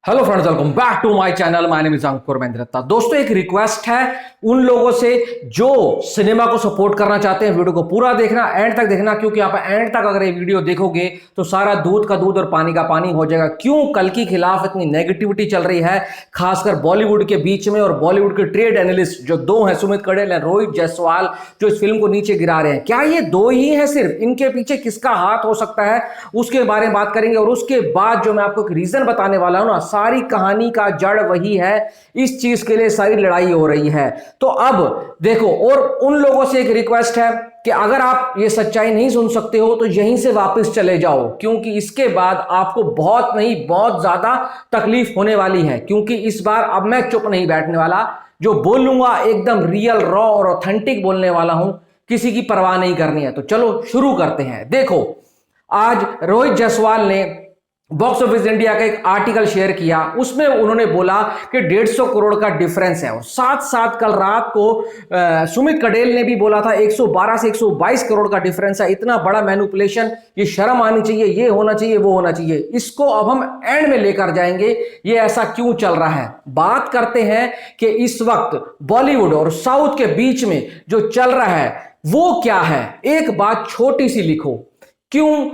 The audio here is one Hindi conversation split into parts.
Hello friends, welcome back to my channel. My name is Ankur Mahendra Datta. दोस्तों, एक रिक्वेस्ट है उन लोगों से जो सिनेमा को सपोर्ट करना चाहते हैं, वीडियो को पूरा देखना, एंड तक देखना, क्योंकि आप एंड तक अगर ये वीडियो देखोगे तो सारा दूध का दूध और पानी का पानी हो जाएगा। क्यों कल के खिलाफ इतनी नेगेटिविटी चल रही है, खासकर बॉलीवुड के बीच में, और बॉलीवुड के ट्रेड एनालिस्ट जो दो हैं, सुमित कड़ेल और रोहित जायसवाल, जो इस फिल्म को नीचे गिरा रहे हैं। क्या ये दो ही हैं सिर्फ? इनके पीछे किसका हाथ हो सकता है, उसके बारे में बात करेंगे। और उसके बाद जो मैं आपको एक रीजन बताने वाला हूं ना, सारी कहानी का जड़ वही है। इस चीज के लिए सारी लड़ाई हो रही है। तो अब देखो, और उन लोगों से एक रिक्वेस्ट है कि अगर आप ये सच्चाई नहीं सुन सकते हो तो यहीं से वापस चले जाओ, क्योंकि इसके बाद आपको बहुत नहीं बहुत ज्यादा तकलीफ होने वाली है। क्योंकि इस बार अब मैं चुप नहीं बैठने वाला, जो बोलूंगा एकदम रियल, रॉ और ऑथेंटिक बोलने वाला हूं। किसी की परवाह नहीं करनी है। तो चलो शुरू करते हैं। देखो, आज रोहित जायसवाल ने बॉक्स ऑफिस इंडिया का एक आर्टिकल शेयर किया। उसमें उन्होंने बोला कि 150 करोड़ का डिफरेंस है। और साथ साथ कल रात को सुमित कड़ेल ने भी बोला था 112 से 122 करोड़ का डिफरेंस है। इतना बड़ा मैनिपुलेशन, ये शर्म आनी चाहिए, ये होना चाहिए, वो होना चाहिए। इसको अब हम एंड में लेकर जाएंगे, ये ऐसा क्यों चल रहा है। बात करते हैं कि इस वक्त बॉलीवुड और साउथ के बीच में जो चल रहा है वो क्या है। एक बात छोटी सी लिखो, क्यों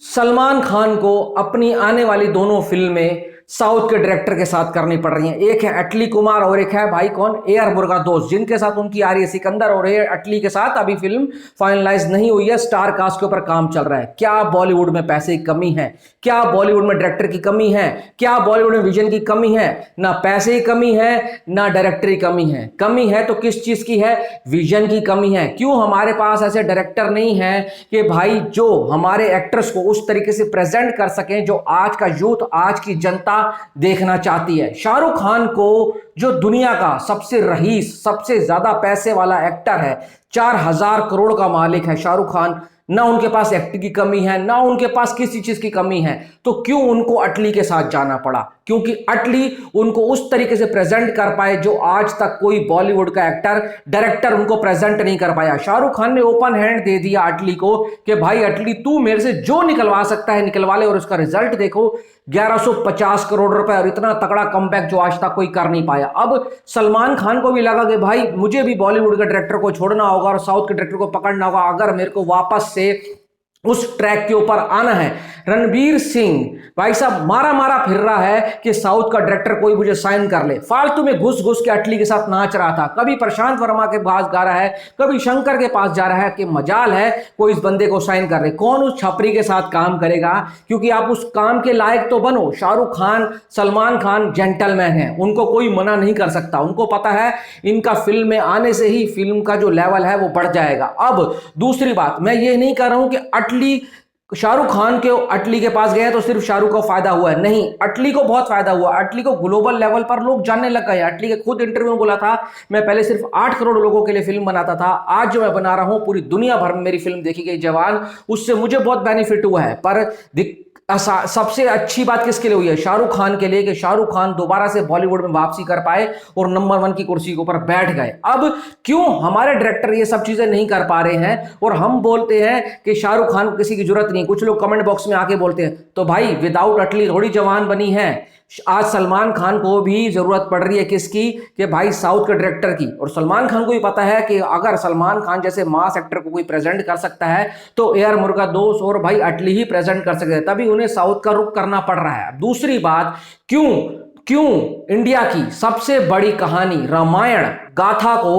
सलमान खान को अपनी आने वाली दोनों फिल्में साउथ के डायरेक्टर के साथ करनी पड़ रही हैं। एक है अटली कुमार और एक है भाई कौन, ए.आर. मुरुगदोस, जिनके साथ उनकी आ रही है सिकंदर। और अटली के साथ अभी फिल्म फाइनलाइज नहीं हुई है, स्टार कास्ट के ऊपर काम चल रहा है। क्या बॉलीवुड में पैसे की कमी है? क्या बॉलीवुड में डायरेक्टर की कमी है? क्या बॉलीवुड में विजन की कमी है? ना पैसे की कमी है, ना डायरेक्टर की कमी है। कमी है तो किस चीज की है? विजन की कमी है। क्यों हमारे पास ऐसे डायरेक्टर नहीं है कि भाई जो हमारे एक्टर्स को उस तरीके से प्रेजेंट कर सकें जो आज का यूथ, आज की जनता देखना चाहती है। शाहरुख खान को, जो दुनिया का सबसे रईस, सबसे ज्यादा पैसे वाला एक्टर है, 4000 करोड़ का मालिक है शाहरुख खान, ना उनके पास एक्टिंग की कमी है, ना उनके पास किसी चीज की कमी है। तो क्यों उनको अटली के साथ जाना पड़ा? क्योंकि अटली उनको उस तरीके से प्रेजेंट कर पाए जो आज तक कोई बॉलीवुड का एक्टर, डायरेक्टर उनको प्रेजेंट नहीं कर पाया। शाहरुख खान ने ओपन हैंड दे दिया अटली को कि भाई अटली, तू मेरे से जो निकलवा सकता है निकलवा ले। और उसका रिजल्ट देखो, 1150 करोड़ रुपए, और इतना तगड़ा कमबैक जो आज तक कोई कर नहीं पाया। अब सलमान खान को भी लगा कि भाई मुझे भी बॉलीवुड के डायरेक्टर को छोड़ना होगा और साउथ के डायरेक्टर को पकड़ना होगा अगर मेरे को वापस से उस ट्रैक के ऊपर आना है। रणवीर सिंह भाई साहब मारा मारा फिर रहा है कि साउथ का डायरेक्टर कोई मुझे साइन कर ले। फालतू में घुस घुस के अटली के साथ नाच रहा था। कभी प्रशांत वर्मा के पास गा रहा है, कभी शंकर के पास जा रहा है कि मजाल है कोई इस बंदे को साइन कर ले। कौन उस छपरी के साथ काम करेगा? क्योंकि आप उस काम के लायक तो बनो। शाहरुख खान, सलमान खान जेंटलमैन है, उनको कोई मना नहीं कर सकता। उनको पता है इनका फिल्म में आने से ही फिल्म का जो लेवल है वो बढ़ जाएगा। अब दूसरी बात, मैं ये नहीं कर रहा हूं कि अटली, शाहरुख खान के अटली के पास गए तो सिर्फ शाहरुख को फायदा हुआ है। नहीं, अटली को बहुत फायदा हुआ। अटली को ग्लोबल लेवल पर लोग जानने लग गए। अटली के खुद इंटरव्यू में बोला था, मैं पहले सिर्फ 8 करोड़ लोगों के लिए फिल्म बनाता था, आज जो मैं बना रहा हूं पूरी दुनिया भर में मेरी फिल्म देखी गई जवान, उससे मुझे बहुत बेनिफिट हुआ है। पर सबसे अच्छी बात किसके लिए हुई है? शाहरुख खान के लिए, कि शाहरुख खान दोबारा से बॉलीवुड में वापसी कर पाए और नंबर 1 की कुर्सी के ऊपर बैठ गए। अब क्यों हमारे डायरेक्टर ये सब चीजें नहीं कर पा रहे हैं और हम बोलते हैं कि शाहरुख खान को किसी की जरूरत नहीं। कुछ लोग कमेंट बॉक्स में आके बोलते हैं, तो भाई विदाउट अटली थोड़ी जवान बनी है। आज सलमान खान को भी जरूरत पड़ रही है किसकी? कि भाई साउथ के डायरेक्टर की। और सलमान खान को भी पता है कि अगर सलमान खान जैसे मास एक्टर को कोई प्रेजेंट कर सकता है तो ए.आर. मुरुगदोस और भाई अटली ही प्रेजेंट कर सकते हैं। तभी उन्हें साउथ का रुख करना पड़ रहा है। दूसरी बात, क्यों इंडिया की सबसे बड़ी कहानी रामायण गाथा को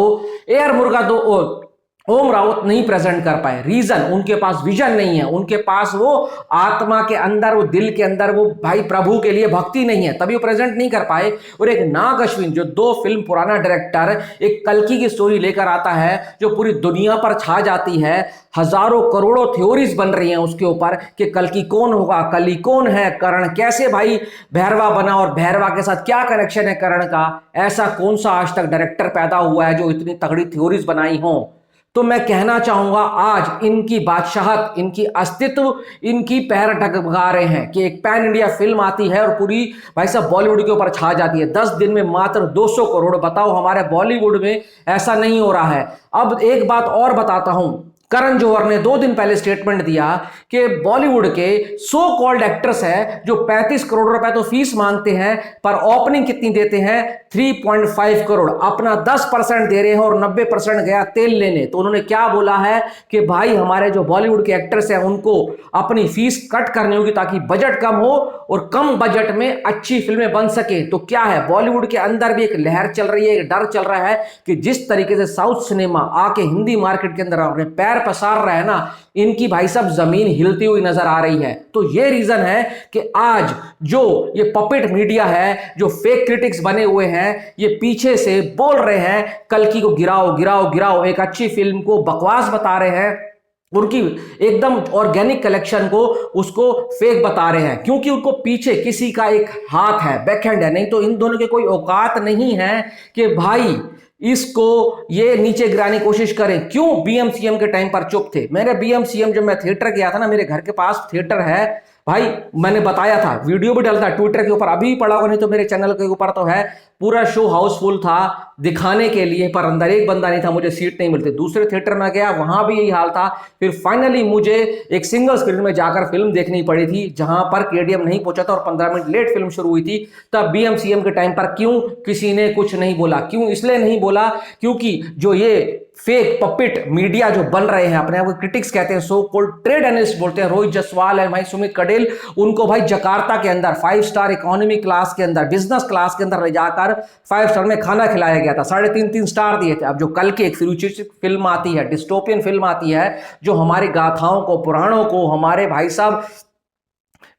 ए.आर. मुरुगदोस, ओम रावत नहीं प्रेजेंट कर पाए? रीजन, उनके पास विजन नहीं है, उनके पास वो आत्मा के अंदर, वो दिल के अंदर वो भाई प्रभु के लिए भक्ति नहीं है, तभी वो प्रेजेंट नहीं कर पाए। और एक नाग अश्विन, जो 2 फिल्म पुराना डायरेक्टर, एक कल्कि की स्टोरी लेकर आता है जो पूरी दुनिया पर छा जाती है। हजारों करोड़ों थ्योरीज बन रही हैं उसके ऊपर कि कल्कि कौन होगा, कली कौन है, कर्ण कैसे भाई भैरवा बना और भैरवा के साथ क्या कनेक्शन है कर्ण का। ऐसा कौन सा आज तक डायरेक्टर पैदा हुआ है जो इतनी तगड़ी थ्योरीज बनाई हो? तो मैं कहना चाहूंगा आज इनकी बादशाहत, इनकी अस्तित्व, इनकी पैर डगमगा रहे हैं कि एक पैन इंडिया फिल्म आती है और पूरी भाई साहब बॉलीवुड के ऊपर छा जाती है। 10 दिन में मात्र 200 करोड़। बताओ, हमारे बॉलीवुड में ऐसा नहीं हो रहा है। अब एक बात और बताता हूं, करण जौहर ने 2 दिन पहले स्टेटमेंट दिया कि बॉलीवुड के सो कॉल्ड एक्टर्स हैं जो 35 करोड़ रुपए तो फीस मांगते हैं, पर ओपनिंग कितनी देते हैं 3.5 करोड़, अपना 10% दे रहे हैं और 90% गया तेल लेने। तो उन्होंने क्या बोला है कि भाई हमारे जो बॉलीवुड के एक्टर्स हैं उनको अपनी फीस कट करनी होगी ताकि बजट कम हो और कम बजट में अच्छी फिल्में बन सके। तो क्या है, बॉलीवुड के अंदर भी एक लहर चल रही है, एक डर चल रहा है कि जिस तरीके से साउथ सिनेमा आके हिंदी मार्केट के अंदर अपने पैर पसार रहा है ना, इनकी भाई साहब जमीन हिलती हुई नजर आ रही है। तो ये रीजन है कि आज जो ये पपेट मीडिया है, जो फेक क्रिटिक्स बने हुए हैं, ये पीछे से बोल रहे हैं कल्कि को गिराओ गिराओ गिराओ, एक अच्छी फिल्म को बकवास बता रहे हैं, उनकी एकदम ऑर्गेनिक कलेक्शन को उसको फेक बता रहे हैं, क्योंकि उनको पीछे किसी का एक हाथ है, बैकहैंड है। नहीं तो इन दोनों के कोई औकात नहीं है कि भाई इसको ये नीचे गिराने की कोशिश करें। क्यों बीएमसीएम के टाइम पर चुप थे? मैंने बीएमसीएम जब मैं थिएटर गया था ना, मेरे घर के पास थिएटर है भाई, मैंने बताया था, वीडियो भी डालता ट्विटर के ऊपर, अभी पड़ा हुआ नहीं तो मेरे चैनल के ऊपर तो है, पूरा शो हाउसफुल था दिखाने के लिए, पर अंदर एक बंदा नहीं था, मुझे सीट नहीं मिलती। दूसरे थिएटर में गया, वहां भी यही हाल था। फिर फाइनली मुझे एक सिंगल स्क्रीन में जाकर फिल्म देखनी पड़ी थी, जहां पर केडीएम नहीं पहुंचा था और 15 मिनट लेट फिल्म शुरू हुई थी। तब बीएमसीएम के टाइम पर क्यों किसी ने कुछ नहीं बोला? क्यों? इसलिए नहीं बोला क्योंकि जो ये फेक पपिट मीडिया जो बन रहे हैं, अपने आप को क्रिटिक्स कहते हैं, सो कॉल्ड ट्रेड एनालिस्ट बोलते हैं, रोहित जसवाल है भाई, सुमित कडेल, उनको भाई जकार्ता के अंदर 5 स्टार इकोनॉमी क्लास के अंदर, बिजनेस क्लास के अंदर ले जाकर 5 स्टार में खाना खिलाया गया था, 3.5 स्टार दिए थे। अब जो कल की एक फ्यूचरिस्टिक फिल्म आती है, डिस्टोपियन फिल्म आती है, जो हमारी गाथाओं को, पुराणों को, हमारे भाई साहब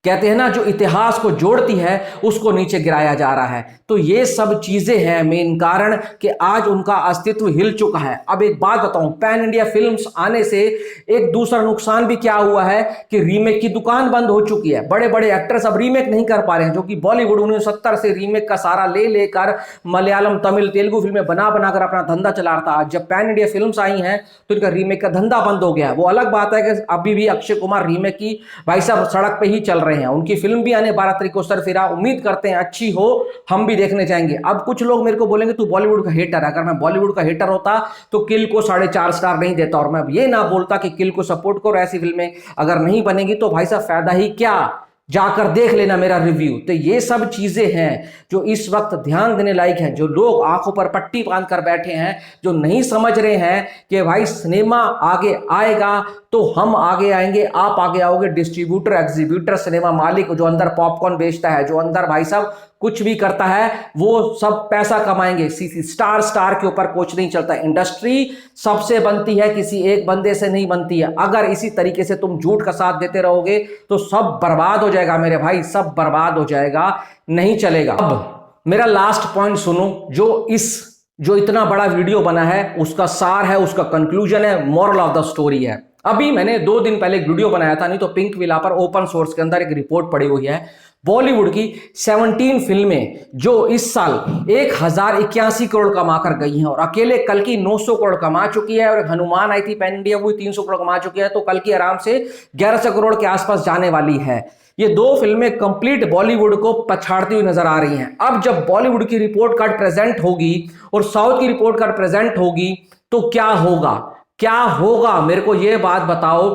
कहते हैं ना, जो इतिहास को जोड़ती है, उसको नीचे गिराया जा रहा है। तो ये सब चीजें हैं मेन कारण कि आज उनका अस्तित्व हिल चुका है। अब एक बात बताऊं, पैन इंडिया फिल्म्स आने से एक दूसरा नुकसान भी क्या हुआ है कि रीमेक की दुकान बंद हो चुकी है। बड़े बड़े एक्टर्स अब रीमेक नहीं कर पा रहे हैं, जो कि बॉलीवुड 1970 से रीमेक का सारा ले लेकर मलयालम, तमिल, तेलुगु फिल्में बना बनाकर अपना धंधा चला रहा था। जब पैन इंडिया फिल्म्स आई हैं तो इनका रीमेक का धंधा बंद हो गया है। वो अलग बात है कि अभी भी अक्षय कुमार रीमेक की भाई साहब सड़क पे ही चल रहे हैं, उनकी फिल्म भी आने 12 तारीख को सरफिरा, उम्मीद करते हैं अच्छी हो, हम भी देखने जाएंगे। अब कुछ लोग मेरे को बोलेंगे तू बॉलीवुड का हेटर है। अगर मैं बॉलीवुड का हेटर होता तो किल को 4.5 स्टार नहीं देता, और मैं अब ये ना बोलता कि किल को सपोर्ट करो, ऐसी फिल्में अगर नहीं बनेगी तो भाई साहब फायदा ही क्या, जाकर देख लेना मेरा रिव्यू। तो ये सब चीजें हैं जो इस वक्त ध्यान देने लायक हैं। जो लोग आंखों पर पट्टी बांध कर बैठे हैं, जो नहीं समझ रहे हैं कि भाई सिनेमा आगे आएगा तो हम आगे आएंगे, आप आगे आओगे, डिस्ट्रीब्यूटर, एग्जीब्यूटर, सिनेमा मालिक जो अंदर पॉपकॉर्न बेचता है, जो अंदर भाई साहब कुछ भी करता है, वो सब पैसा कमाएंगे। स्टार के ऊपर कुछ नहीं चलता। इंडस्ट्री सबसे बनती है, किसी एक बंदे से नहीं बनती है। अगर इसी तरीके से तुम झूठ का साथ देते रहोगे तो सब बर्बाद हो जाएगा मेरे भाई, सब बर्बाद हो जाएगा, नहीं चलेगा। अब मेरा लास्ट पॉइंट सुनो, जो इतना बड़ा वीडियो बना है उसका सार है, उसका कंक्लूजन है, मोरल ऑफ द स्टोरी है। अभी मैंने 2 दिन पहले एक वीडियो बनाया था, नहीं तो पिंक विला पर ओपन सोर्स के अंदर एक रिपोर्ट पड़ी हुई है। बॉलीवुड की 17 फिल्में जो इस साल 1081 करोड़ कमा कर गई हैं, और अकेले कल की 900 करोड़ कमा चुकी है, और हनुमान आई थी पैन इंडिया, वो 300 करोड़ कमा चुकी है। तो कल की आराम से 1100 करोड़ के आसपास जाने वाली है। ये 2 फिल्में कंप्लीट बॉलीवुड को पछाड़ती हुई नजर आ रही हैं। अब जब बॉलीवुड की रिपोर्ट कार्ड प्रेजेंट होगी और साउथ की रिपोर्ट कार्ड प्रेजेंट होगी तो क्या होगा? क्या होगा मेरे को ये बात बताओ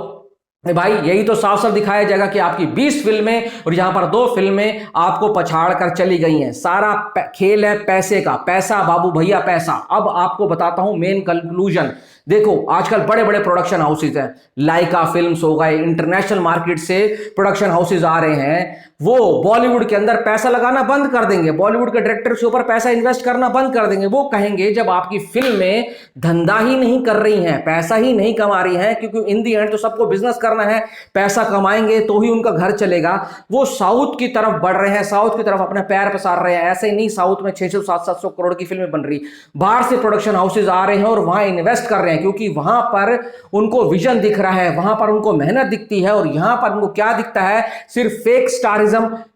भाई। यही तो साफ साफ दिखाया जाएगा कि आपकी 20 फिल्में और यहां पर 2 फिल्में आपको पछाड़ कर चली गई हैं। सारा खेल है पैसे का, पैसा बाबू भैया पैसा। अब आपको बताता हूं मेन कंक्लूजन। देखो आजकल बड़े बड़े प्रोडक्शन हाउसेज हैं, लाइका फिल्म्स हो गए, इंटरनेशनल मार्केट से प्रोडक्शन हाउसेज आ रहे हैं, वो बॉलीवुड के अंदर पैसा लगाना बंद कर देंगे, बॉलीवुड के डायरेक्टर के ऊपर पैसा इन्वेस्ट करना बंद कर देंगे। वो कहेंगे जब आपकी फिल्में धंधा ही नहीं कर रही हैं, पैसा ही नहीं कमा रही हैं, क्योंकि इन दी एंड तो सबको बिजनेस करना है, पैसा कमाएंगे तो ही उनका घर चलेगा। वो साउथ की तरफ बढ़ रहे हैं, साउथ की तरफ अपने पैर पसार रहे हैं। ऐसे ही नहीं, साउथ में 600-700 करोड़ की फिल्में बन रही, बाहर से प्रोडक्शन हाउसेज आ रहे हैं और वहां इन्वेस्ट कर रहे हैं, क्योंकि वहां पर उनको विजन दिख रहा है, वहां पर उनको मेहनत दिखती है। और यहां पर उनको क्या दिखता है? सिर्फ फेक स्टारिज्म,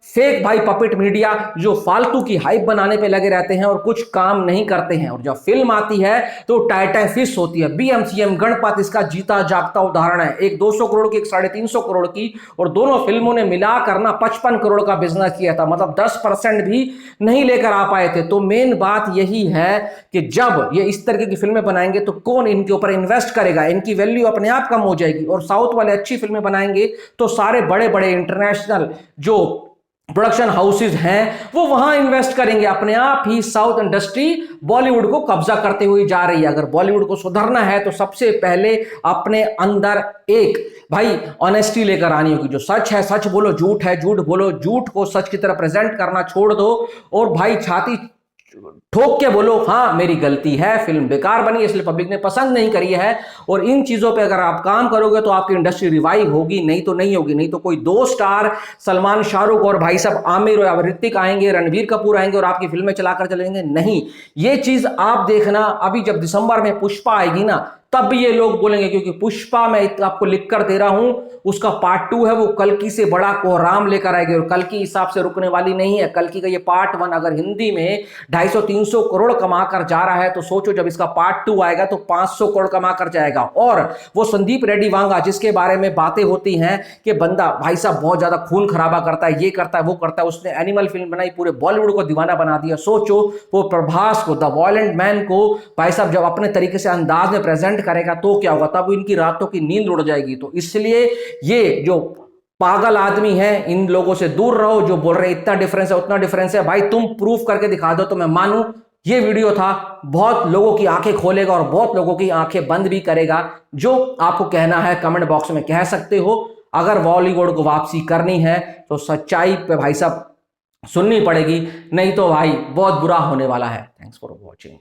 फेक भाई पपेट मीडिया, जो फालतू की हाइप बनाने पे लगे रहते हैं और कुछ काम नहीं करते हैं। और जब फिल्म आती है तो टाइटन फिश होती है। बीएमसीएम गणपत इसका जीता जागता उदाहरण है। एक 200 करोड़ करोड़ की, एक 350 करोड़ की, और दोनों फिल्मों ने मिलाकर ना 55 करोड़ का बिजनेस किया था, मतलब 10% भी नहीं लेकर आ पाए थे। तो मेन बात यही है कि जब ये इस तरीके की फिल्में बनाएंगे तो कौन इनके ऊपर इन्वेस्ट करेगा, इनकी वैल्यू अपने आप कम हो जाएगी। और साउथ वाले अच्छी फिल्में बनाएंगे तो सारे बड़े बड़े इंटरनेशनल जो प्रोडक्शन हाउसेज हैं वो वहां इन्वेस्ट करेंगे। अपने आप ही साउथ इंडस्ट्री बॉलीवुड को कब्जा करते हुए जा रही है। अगर बॉलीवुड को सुधरना है तो सबसे पहले अपने अंदर एक भाई ऑनेस्टी लेकर आनी होगी। जो सच है सच बोलो, झूठ है झूठ बोलो, झूठ को सच की तरह प्रेजेंट करना छोड़ दो, और भाई छाती ठोक के बोलो हाँ मेरी गलती है, फिल्म बेकार बनी इसलिए पब्लिक ने पसंद नहीं करी है। और इन चीजों पे अगर आप काम करोगे तो आपकी इंडस्ट्री रिवाइव होगी, नहीं तो नहीं होगी। नहीं तो कोई दो स्टार सलमान शाहरुख और भाई साहब आमिर और ऋतिक आएंगे, रणवीर कपूर आएंगे और आपकी फिल्में चलाकर चलेंगे, नहीं। ये चीज आप देखना, अभी जब दिसंबर में पुष्पा आएगी ना तब ये लोग बोलेंगे, क्योंकि पुष्पा मैं आपको लिख कर दे रहा हूं, उसका पार्ट 2 है, वो कल्कि से बड़ा कोहराम लेकर आएगी, और कल्कि हिसाब से रुकने वाली नहीं है। कल्कि का ये पार्ट 1 अगर हिंदी में 250-300 करोड़ कमाकर जा रहा है तो सोचो जब इसका पार्ट 2 आएगा तो 500 करोड़ कमाकर जाएगा। और वो संदीप रेड्डी वांगा जिसके बारे में बातें होती हैं कि बंदा भाई साहब बहुत ज्यादा खून खराबा करता है, ये करता है वो करता है, उसने एनिमल फिल्म बनाई, पूरे बॉलीवुड को दीवाना बना दिया। सोचो वो प्रभास को, द वायलेंट मैन को भाई साहब जब अपने तरीके से अंदाज में प्रेजेंट करेगा तो क्या होगा, तब इनकी रातों की नींद उड़ जाएगी। तो इसलिए ये जो पागल आदमी है इन लोगों से दूर रहो, जो बोल रहे इतना डिफरेंस है उतना डिफरेंस है। भाई तुम प्रूफ करके दिखा दो तो मैं मानूं। ये वीडियो था, बहुत लोगों की आंखें खोलेगा और बहुत लोगों की आंखें बंद भी करेगा। जो आपको कहना है कमेंट बॉक्स में कह सकते हो। अगर बॉलीवुड को वापसी करनी है तो सच्चाई पे भाई साहब सुननी पड़ेगी, नहीं तो भाई बहुत बुरा होने वाला है। Thanks for watching.